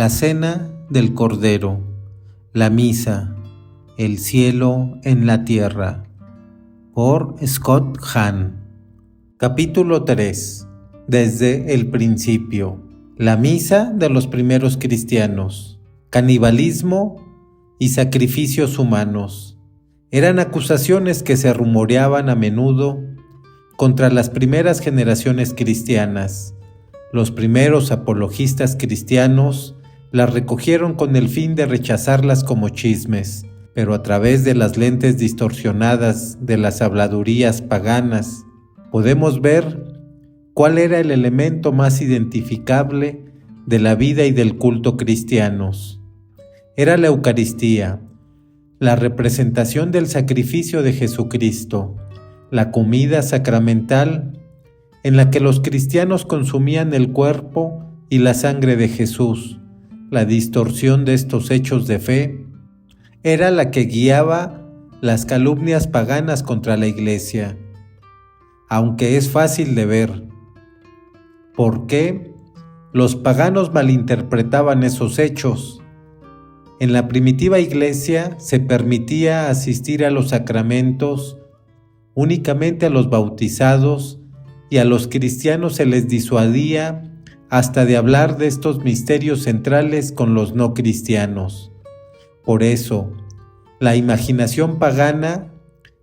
La cena del Cordero, la misa, el cielo en la tierra, por Scott Hahn. Capítulo 3. Desde el principio. La misa de los primeros cristianos. Canibalismo y sacrificios humanos. Eran acusaciones que se rumoreaban a menudo contra las primeras generaciones cristianas. Los primeros apologistas cristianos las recogieron con el fin de rechazarlas como chismes, pero a través de las lentes distorsionadas de las habladurías paganas, podemos ver cuál era el elemento más identificable de la vida y del culto cristianos. Era la Eucaristía, la representación del sacrificio de Jesucristo, la comida sacramental en la que los cristianos consumían el cuerpo y la sangre de Jesús. La distorsión de estos hechos de fe era la que guiaba las calumnias paganas contra la Iglesia. Aunque es fácil de ver por qué los paganos malinterpretaban esos hechos. En la primitiva Iglesia se permitía asistir a los sacramentos únicamente a los bautizados, y a los cristianos se les disuadía hasta de hablar de estos misterios centrales con los no cristianos. Por eso, la imaginación pagana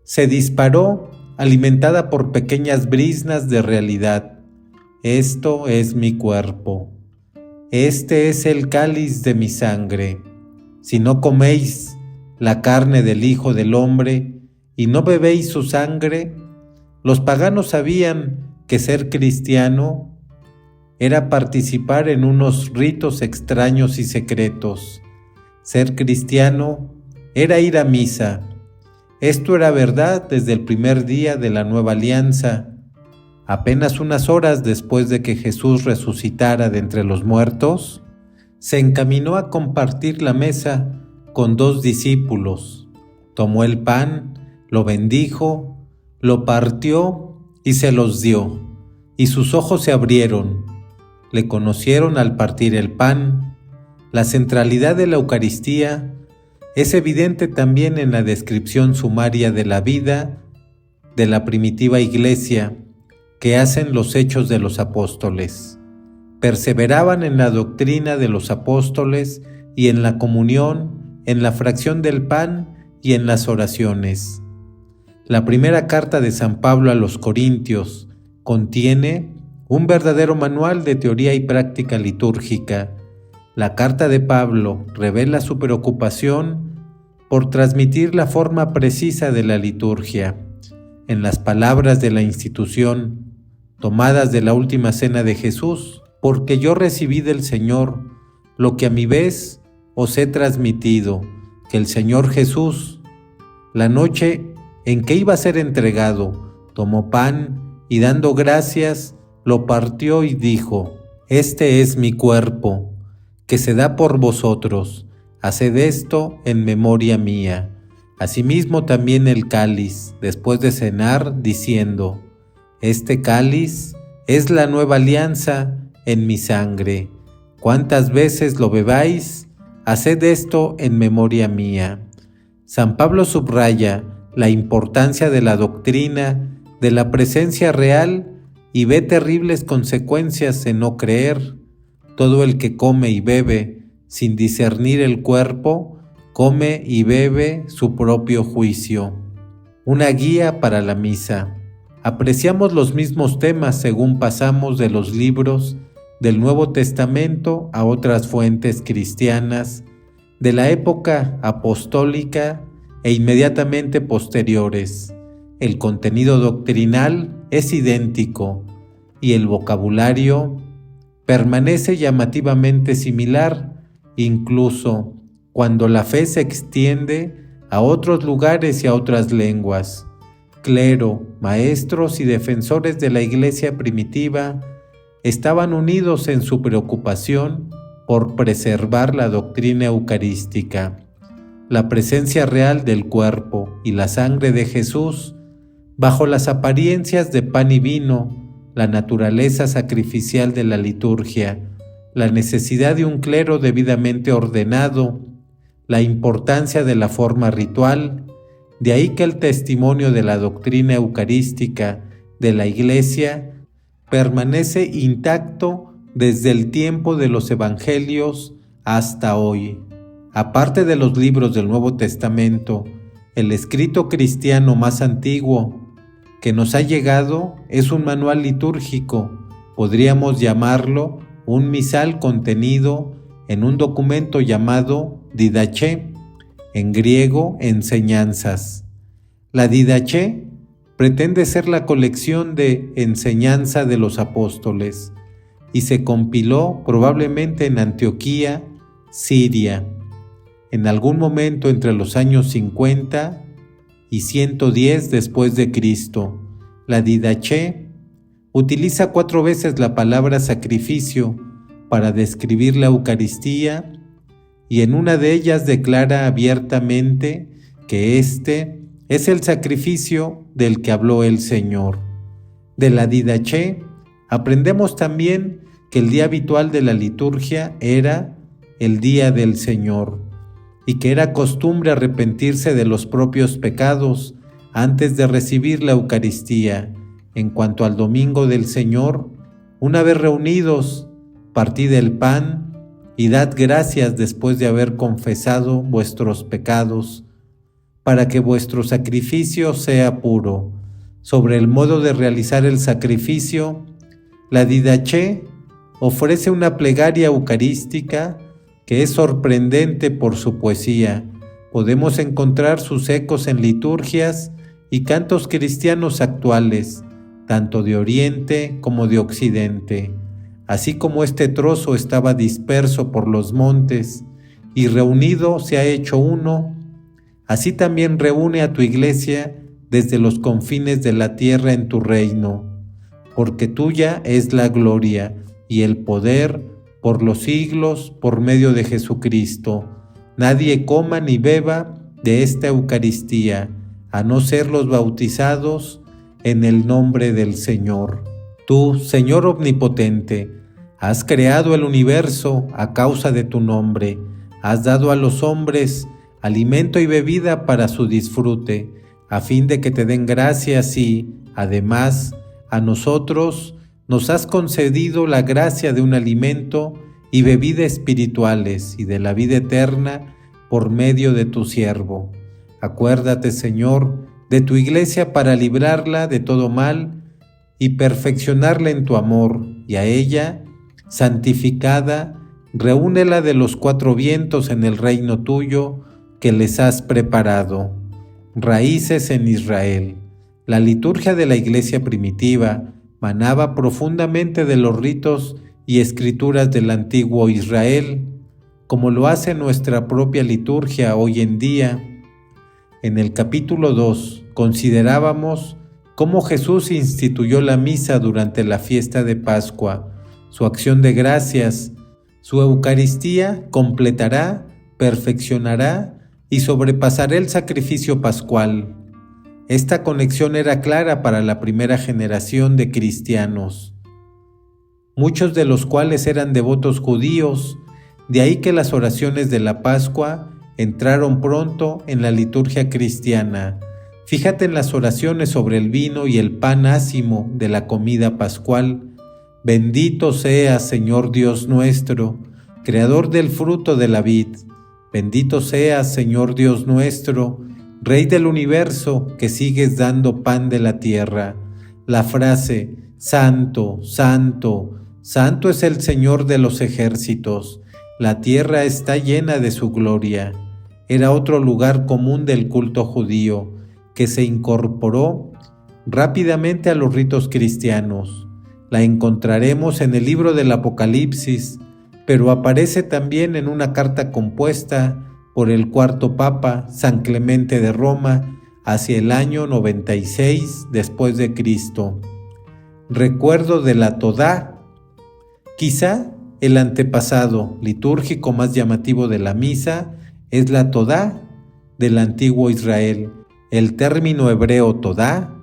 se disparó alimentada por pequeñas briznas de realidad. Esto es mi cuerpo. Este es el cáliz de mi sangre. Si no coméis la carne del Hijo del Hombre y no bebéis su sangre, los paganos sabían que ser cristiano era participar en unos ritos extraños y secretos. Ser cristiano era ir a misa. Esto era verdad desde el primer día de la nueva alianza. Apenas unas horas después de que Jesús resucitara de entre los muertos, se encaminó a compartir la mesa con 2 discípulos. Tomó el pan, lo bendijo, lo partió y se los dio, y sus ojos se abrieron. Le conocieron al partir el pan. La centralidad de la Eucaristía es evidente también en la descripción sumaria de la vida de la primitiva Iglesia que hacen los Hechos de los Apóstoles. Perseveraban en la doctrina de los apóstoles y en la comunión, en la fracción del pan y en las oraciones. La primera carta de San Pablo a los Corintios contiene un verdadero manual de teoría y práctica litúrgica. La carta de Pablo revela su preocupación por transmitir la forma precisa de la liturgia. En las palabras de la institución, tomadas de la última cena de Jesús, porque yo recibí del Señor lo que a mi vez os he transmitido, que el Señor Jesús, la noche en que iba a ser entregado, tomó pan y dando gracias, lo partió y dijo: Este es mi cuerpo, que se da por vosotros, haced esto en memoria mía. Asimismo también el cáliz, después de cenar, diciendo: Este cáliz es la nueva alianza en mi sangre. Cuantas veces lo bebáis, haced esto en memoria mía. San Pablo subraya la importancia de la doctrina, de la presencia real, y ve terribles consecuencias en no creer. Todo el que come y bebe sin discernir el cuerpo, come y bebe su propio juicio. Una guía para la misa. Apreciamos los mismos temas según pasamos de los libros del Nuevo Testamento a otras fuentes cristianas de la época apostólica e inmediatamente posteriores. El contenido doctrinal es idéntico y el vocabulario permanece llamativamente similar, incluso cuando la fe se extiende a otros lugares y a otras lenguas. Clero, maestros y defensores de la Iglesia primitiva estaban unidos en su preocupación por preservar la doctrina eucarística. La presencia real del cuerpo y la sangre de Jesús, bajo las apariencias de pan y vino, la naturaleza sacrificial de la liturgia, la necesidad de un clero debidamente ordenado, la importancia de la forma ritual. De ahí que el testimonio de la doctrina eucarística de la Iglesia permanece intacto desde el tiempo de los Evangelios hasta hoy. Aparte de los libros del Nuevo Testamento, el escrito cristiano más antiguo que nos ha llegado es un manual litúrgico, podríamos llamarlo un misal contenido en un documento llamado Didaché, en griego enseñanzas. La Didaché pretende ser la colección de enseñanza de los apóstoles y se compiló probablemente en Antioquía, Siria, en algún momento entre los años 50 y 110 después de Cristo. La Didaché utiliza 4 veces la palabra sacrificio para describir la Eucaristía y en una de ellas declara abiertamente que este es el sacrificio del que habló el Señor. De la Didaché aprendemos también que el día habitual de la liturgia era el día del Señor y que era costumbre arrepentirse de los propios pecados antes de recibir la Eucaristía. En cuanto al domingo del Señor, una vez reunidos, partid el pan y dad gracias después de haber confesado vuestros pecados, para que vuestro sacrificio sea puro. Sobre el modo de realizar el sacrificio, la Didaché ofrece una plegaria eucarística que es sorprendente por su poesía. Podemos encontrar sus ecos en liturgias y cantos cristianos actuales, tanto de Oriente como de Occidente. Así como este trozo estaba disperso por los montes y reunido se ha hecho uno, así también reúne a tu Iglesia desde los confines de la tierra en tu reino, porque tuya es la gloria y el poder por los siglos por medio de Jesucristo. Nadie coma ni beba de esta Eucaristía, a no ser los bautizados en el nombre del Señor. Tú, Señor omnipotente, has creado el universo a causa de tu nombre, has dado a los hombres alimento y bebida para su disfrute, a fin de que te den gracias y, además, a nosotros nos has concedido la gracia de un alimento y bebida espirituales y de la vida eterna por medio de tu siervo. Acuérdate, Señor, de tu Iglesia para librarla de todo mal y perfeccionarla en tu amor, y a ella, santificada, reúnela de los 4 vientos en el reino tuyo que les has preparado. Raíces en Israel. La liturgia de la Iglesia primitiva manaba profundamente de los ritos y escrituras del antiguo Israel, como lo hace nuestra propia liturgia hoy en día. En el capítulo 2 considerábamos cómo Jesús instituyó la misa durante la fiesta de Pascua, su acción de gracias, su Eucaristía completará, perfeccionará y sobrepasará el sacrificio pascual. Esta conexión era clara para la primera generación de cristianos, muchos de los cuales eran devotos judíos, de ahí que las oraciones de la Pascua entraron pronto en la liturgia cristiana. Fíjate en las oraciones sobre el vino y el pan ácimo de la comida pascual. Bendito seas, Señor Dios nuestro, creador del fruto de la vid. Bendito seas, Señor Dios nuestro, Rey del universo, que sigues dando pan de la tierra. La frase, Santo, Santo, Santo es el Señor de los ejércitos, la tierra está llena de su gloria. Era otro lugar común del culto judío, que se incorporó rápidamente a los ritos cristianos. La encontraremos en el libro del Apocalipsis, pero aparece también en una carta compuesta por el cuarto Papa, San Clemente de Roma, hacia el año 96 después de Cristo. Recuerdo de la Todá. Quizá el antepasado litúrgico más llamativo de la misa es la Todá del antiguo Israel. El término hebreo Todá,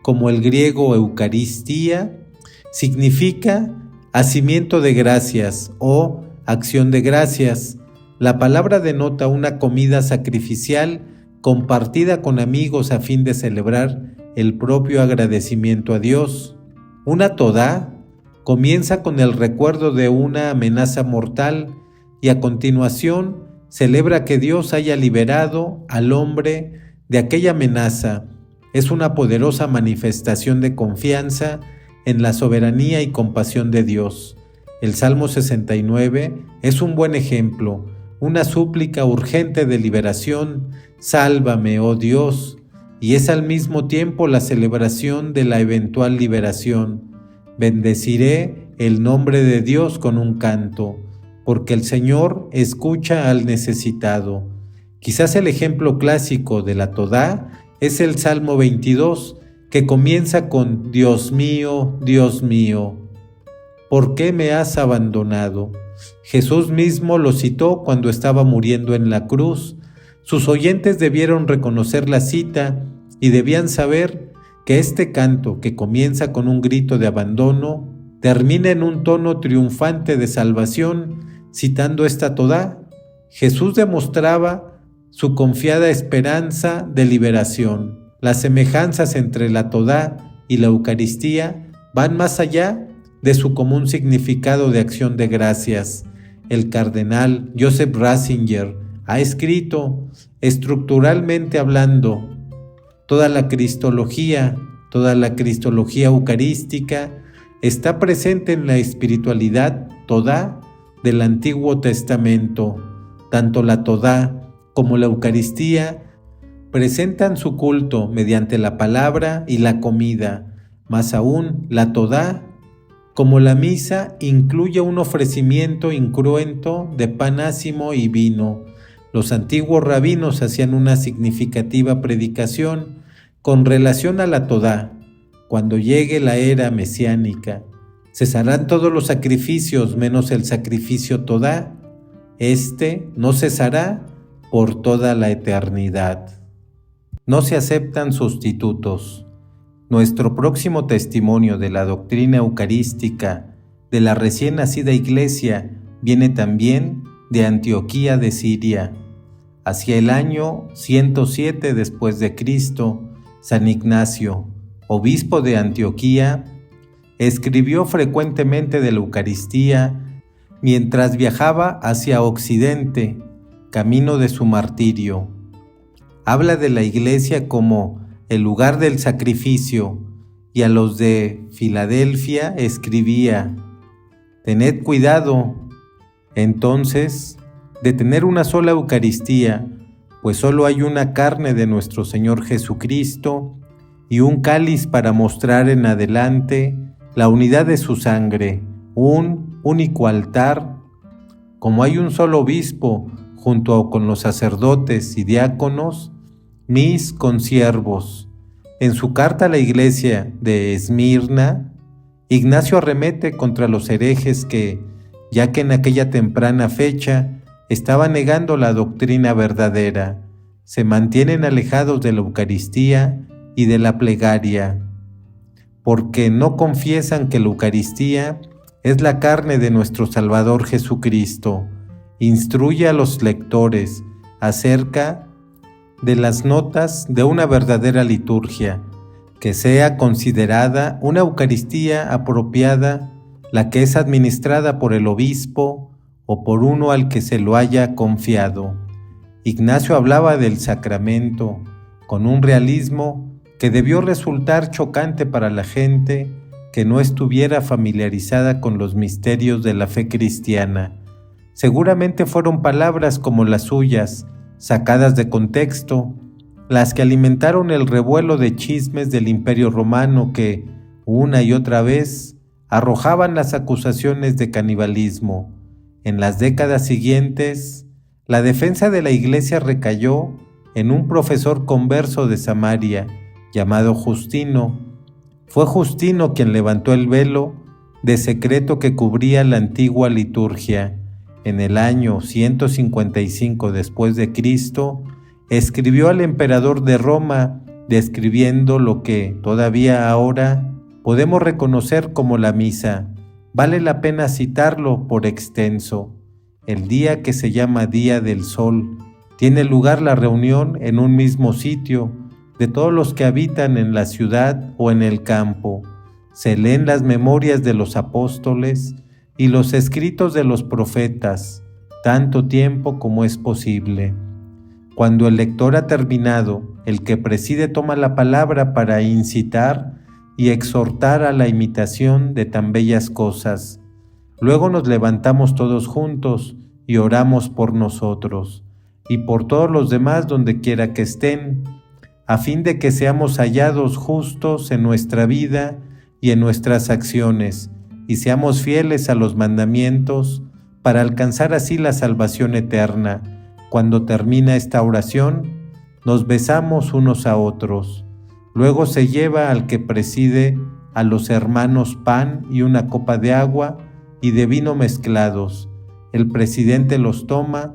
como el griego Eucaristía, significa hacimiento de gracias o acción de gracias. La palabra denota una comida sacrificial compartida con amigos a fin de celebrar el propio agradecimiento a Dios. Una todá comienza con el recuerdo de una amenaza mortal y a continuación celebra que Dios haya liberado al hombre de aquella amenaza. Es una poderosa manifestación de confianza en la soberanía y compasión de Dios. El Salmo 69 es un buen ejemplo, una súplica urgente de liberación: sálvame, oh Dios, y es al mismo tiempo la celebración de la eventual liberación. Bendeciré el nombre de Dios con un canto, porque el Señor escucha al necesitado. Quizás el ejemplo clásico de la todá es el Salmo 22, que comienza con Dios mío, ¿por qué me has abandonado? Jesús mismo lo citó cuando estaba muriendo en la cruz. Sus oyentes debieron reconocer la cita y debían saber que este canto, que comienza con un grito de abandono, termina en un tono triunfante de salvación, citando esta todá. Jesús demostraba su confiada esperanza de liberación. Las semejanzas entre la todá y la Eucaristía van más allá de su común significado de acción de gracias. El cardenal Joseph Ratzinger ha escrito: estructuralmente hablando, toda la cristología eucarística está presente en la espiritualidad todá del Antiguo Testamento. Tanto la todá como la Eucaristía presentan su culto mediante la palabra y la comida. Más aún, la todá, como la misa, incluye un ofrecimiento incruento de pan ácimo y vino. Los antiguos rabinos hacían una significativa predicación con relación a la todá. Cuando llegue la era mesiánica, cesarán todos los sacrificios menos el sacrificio todá. Este no cesará por toda la eternidad. No se aceptan sustitutos. Nuestro próximo testimonio de la doctrina eucarística de la recién nacida Iglesia viene también de Antioquía de Siria. Hacia el año 107 después de Cristo, San Ignacio, obispo de Antioquía, escribió frecuentemente de la Eucaristía mientras viajaba hacia Occidente, camino de su martirio. Habla de la Iglesia como el lugar del sacrificio, y a los de Filadelfia escribía: tened cuidado, entonces, de tener una sola Eucaristía, pues solo hay una carne de nuestro Señor Jesucristo y un cáliz para mostrar en adelante la unidad de su sangre, un único altar. Como hay un solo obispo, junto con los sacerdotes y diáconos, mis consiervos. En su carta a la iglesia de Esmirna, Ignacio arremete contra los herejes que, ya que en aquella temprana fecha estaban negando la doctrina verdadera, se mantienen alejados de la Eucaristía y de la plegaria, porque no confiesan que la Eucaristía es la carne de nuestro Salvador Jesucristo. Instruye a los lectores acerca de las notas de una verdadera liturgia, que sea considerada una Eucaristía apropiada la que es administrada por el obispo o por uno al que se lo haya confiado. Ignacio hablaba del sacramento con un realismo que debió resultar chocante para la gente que no estuviera familiarizada con los misterios de la fe cristiana. Seguramente fueron palabras como las suyas, sacadas de contexto, las que alimentaron el revuelo de chismes del Imperio Romano que, una y otra vez, arrojaban las acusaciones de canibalismo. En las décadas siguientes, la defensa de la Iglesia recayó en un profesor converso de Samaria, llamado Justino. Fue Justino quien levantó el velo de secreto que cubría la antigua liturgia. En el año 155 después de Cristo, escribió al emperador de Roma describiendo lo que todavía ahora podemos reconocer como la misa. Vale la pena citarlo por extenso. El día que se llama Día del Sol, tiene lugar la reunión en un mismo sitio de todos los que habitan en la ciudad o en el campo. Se leen las memorias de los apóstoles y los escritos de los profetas, tanto tiempo como es posible. Cuando el lector ha terminado, el que preside toma la palabra para incitar y exhortar a la imitación de tan bellas cosas. Luego nos levantamos todos juntos y oramos por nosotros y por todos los demás donde quiera que estén, a fin de que seamos hallados justos en nuestra vida y en nuestras acciones, y seamos fieles a los mandamientos para alcanzar así la salvación eterna. Cuando termina esta oración, nos besamos unos a otros. Luego se lleva al que preside a los hermanos pan y una copa de agua y de vino mezclados. El presidente los toma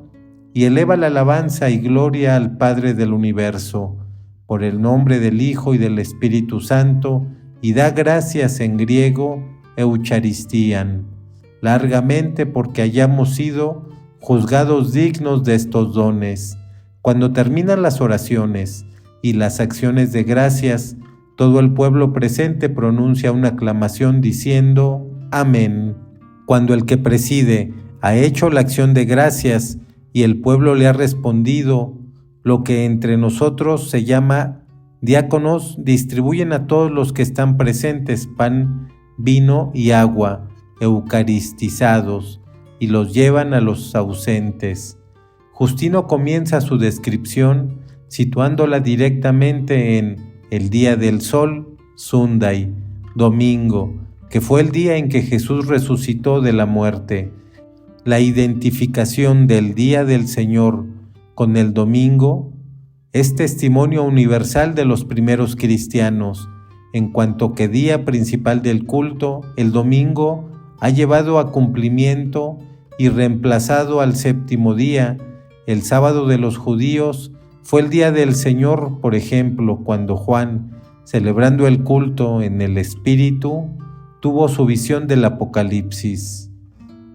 y eleva la alabanza y gloria al Padre del universo, por el nombre del Hijo y del Espíritu Santo, y da gracias en griego Eucharistían, largamente porque hayamos sido juzgados dignos de estos dones. Cuando terminan las oraciones y las acciones de gracias, todo el pueblo presente pronuncia una aclamación diciendo Amén. Cuando el que preside ha hecho la acción de gracias y el pueblo le ha respondido, lo que entre nosotros se llama diáconos distribuyen a todos los que están presentes pan, vino y agua, eucaristizados, y los llevan a los ausentes. Justino comienza su descripción situándola directamente en el día del sol, Sunday, domingo, que fue el día en que Jesús resucitó de la muerte. La identificación del día del Señor con el domingo es testimonio universal de los primeros cristianos, en cuanto que día principal del culto, el domingo ha llevado a cumplimiento y reemplazado al séptimo día. El sábado de los judíos fue el día del Señor, por ejemplo, cuando Juan, celebrando el culto en el Espíritu, tuvo su visión del Apocalipsis.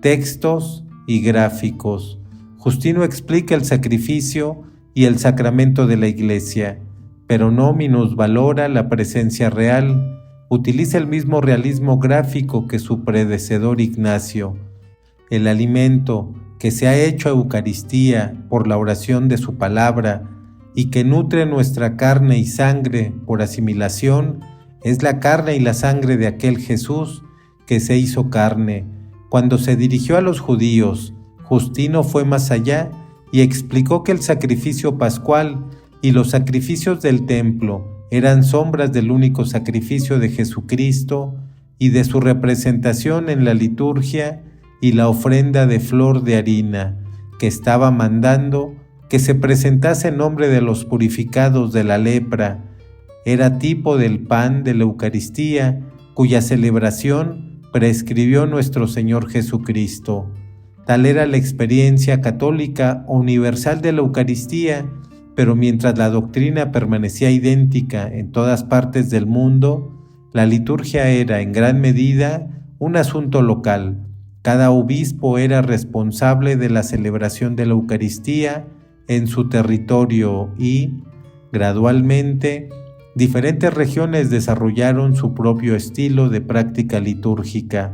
Textos y gráficos. Justino explica el sacrificio y el sacramento de la Iglesia, pero no minusvalora la presencia real. Utiliza el mismo realismo gráfico que su predecesor Ignacio. El alimento que se ha hecho Eucaristía por la oración de su palabra y que nutre nuestra carne y sangre por asimilación, es la carne y la sangre de aquel Jesús que se hizo carne. Cuando se dirigió a los judíos, Justino fue más allá y explicó que el sacrificio pascual y los sacrificios del templo eran sombras del único sacrificio de Jesucristo y de su representación en la liturgia y la ofrenda de flor de harina, que estaba mandando que se presentase en nombre de los purificados de la lepra. Era tipo del pan de la Eucaristía, cuya celebración prescribió nuestro Señor Jesucristo. Tal era la experiencia católica universal de la Eucaristía, pero mientras la doctrina permanecía idéntica en todas partes del mundo, la liturgia era en gran medida un asunto local. Cada obispo era responsable de la celebración de la Eucaristía en su territorio y, gradualmente, diferentes regiones desarrollaron su propio estilo de práctica litúrgica,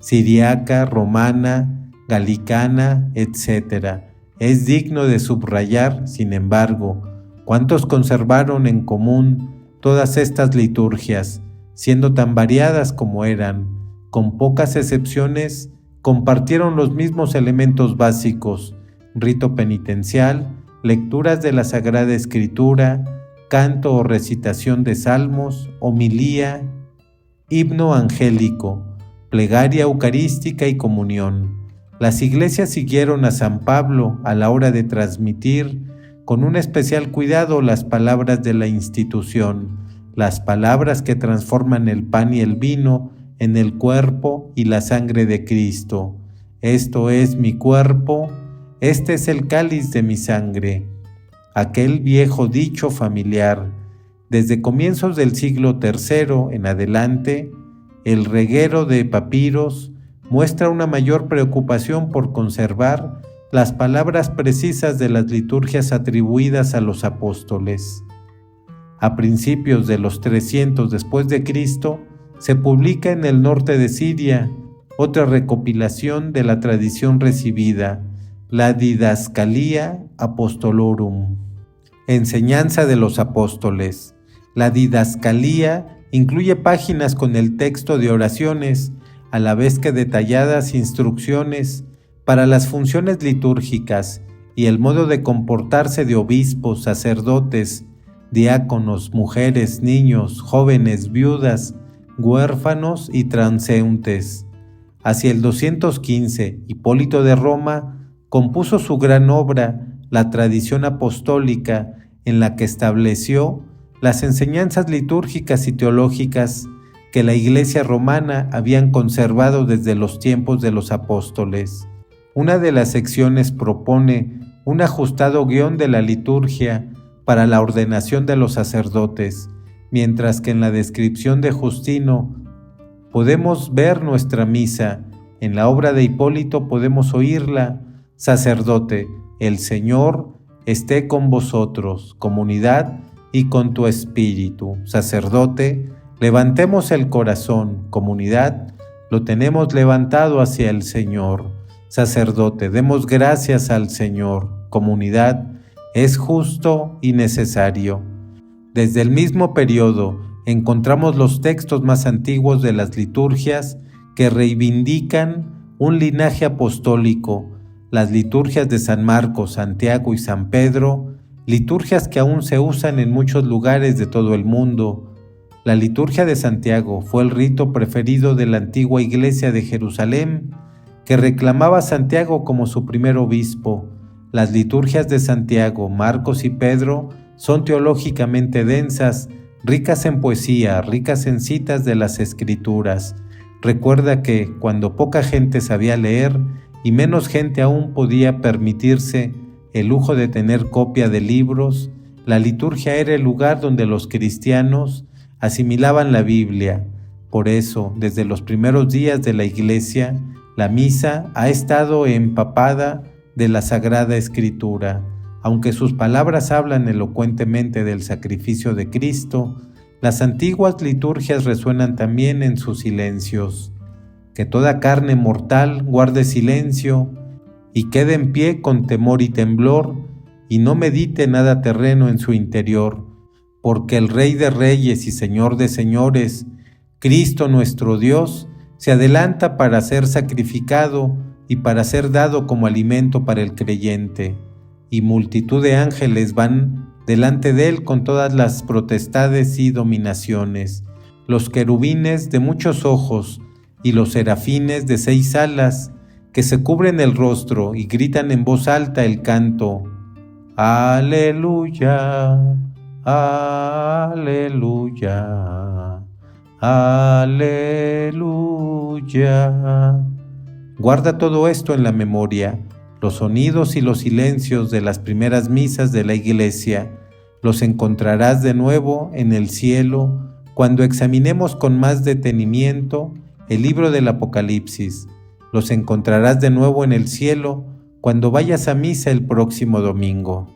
siriaca, romana, galicana, etc. Es digno de subrayar, sin embargo, cuántos conservaron en común todas estas liturgias, siendo tan variadas como eran. Con pocas excepciones, compartieron los mismos elementos básicos: rito penitencial, lecturas de la Sagrada Escritura, canto o recitación de salmos, homilía, himno angélico, plegaria eucarística y comunión. Las iglesias siguieron a San Pablo a la hora de transmitir con un especial cuidado las palabras de la institución, las palabras que transforman el pan y el vino en el cuerpo y la sangre de Cristo. Esto es mi cuerpo, este es el cáliz de mi sangre. Aquel viejo dicho familiar. Desde comienzos del siglo III en adelante, el reguero de papiros muestra una mayor preocupación por conservar las palabras precisas de las liturgias atribuidas a los apóstoles. A principios de los 300 después de Cristo, se publica en el norte de Siria otra recopilación de la tradición recibida, la Didascalia Apostolorum, enseñanza de los apóstoles. La Didascalia incluye páginas con el texto de oraciones, a la vez que detalladas instrucciones para las funciones litúrgicas y el modo de comportarse de obispos, sacerdotes, diáconos, mujeres, niños, jóvenes, viudas, huérfanos y transeúntes. Hacia el 215, Hipólito de Roma compuso su gran obra, la Tradición Apostólica, en la que estableció las enseñanzas litúrgicas y teológicas que la Iglesia romana habían conservado desde los tiempos de los apóstoles. Una de las secciones propone un ajustado guión de la liturgia para la ordenación de los sacerdotes, mientras que en la descripción de Justino podemos ver nuestra misa. En la obra de Hipólito podemos oírla: sacerdote, el Señor esté con vosotros, comunidad, y con tu espíritu. Sacerdote, levantemos el corazón, comunidad, lo tenemos levantado hacia el Señor. Sacerdote, demos gracias al Señor, comunidad, es justo y necesario. Desde el mismo periodo encontramos los textos más antiguos de las liturgias que reivindican un linaje apostólico, las liturgias de San Marcos, Santiago y San Pedro, liturgias que aún se usan en muchos lugares de todo el mundo. La liturgia de Santiago fue el rito preferido de la antigua iglesia de Jerusalén, que reclamaba a Santiago como su primer obispo. Las liturgias de Santiago, Marcos y Pedro son teológicamente densas, ricas en poesía, ricas en citas de las Escrituras. Recuerda que cuando poca gente sabía leer y menos gente aún podía permitirse el lujo de tener copia de libros, la liturgia era el lugar donde los cristianos asimilaban la Biblia. Por eso, desde los primeros días de la Iglesia, la misa ha estado empapada de la Sagrada Escritura. Aunque sus palabras hablan elocuentemente del sacrificio de Cristo, las antiguas liturgias resuenan también en sus silencios. Que toda carne mortal guarde silencio y quede en pie con temor y temblor, y no medite nada terreno en su interior, porque el Rey de Reyes y Señor de Señores, Cristo nuestro Dios, se adelanta para ser sacrificado y para ser dado como alimento para el creyente, y multitud de ángeles van delante de él con todas las potestades y dominaciones, los querubines de muchos ojos y los serafines de 6 alas, que se cubren el rostro y gritan en voz alta el canto: Aleluya, aleluya, aleluya. Guarda todo esto en la memoria, los sonidos y los silencios de las primeras misas de la Iglesia. Los encontrarás de nuevo en el cielo cuando examinemos con más detenimiento el libro del Apocalipsis. Los encontrarás de nuevo en el cielo cuando vayas a misa el próximo domingo.